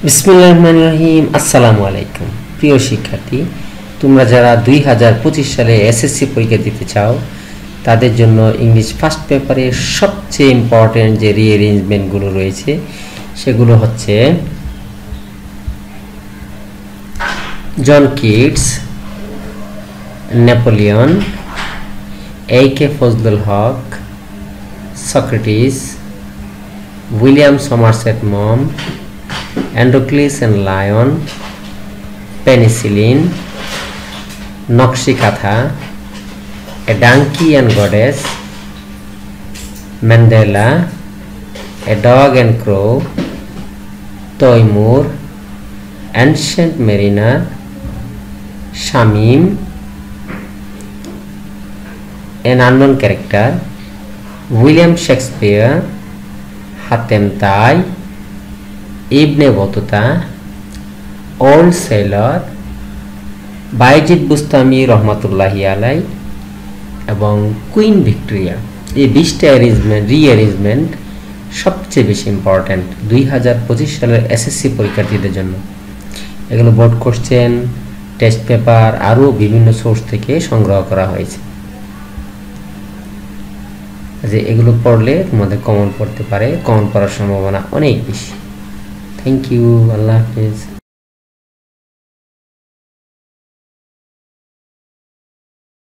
বিসমিল্লাহির রহমানির রহিম। আসসালামু আলাইকুম প্রিয় শিক্ষার্থী, তোমরা যারা 2025 সালে এসএসসি পরীক্ষা দিতে চাও তাদের জন্য ইংলিশ ফার্স্ট পেপারে সবচেয়ে ইম্পর্টেন্ট যে রিঅ্যারেঞ্জমেন্টগুলো রয়েছে সেগুলো হচ্ছে John Keats, Napoleon, A.K. Fazlul Huq, Socrates, William Somerset Maugham, Androcles and Lion, Penicillin, Nokshikatha, A Donkey and Goddess, Mandela, A Dog and Crow, Toymur, Ancient Mariner, Shamim, An Unknown Character, William Shakespeare, Hatem Tai, Ibn Battuta, old sailor, Bayazid Bustami রহমাতুল্লাহি আলাই এবং queen Victoria. এই 20টা rearrangement সবচেয়ে বেশি important 2025 সালের SSC পরীক্ষার্থীদের জন্য। এগুলো বোর্ড কোশ্চেন, টেস্ট পেপার আরও বিভিন্ন সোর্স থেকে সংগ্রহ করা হয়েছে। যে এগুলো পড়লে তোমাদের কমন পড়তে পারে, কমন পড়ার সম্ভাবনা অনেক বেশি। Thank you. Allah Hafiz.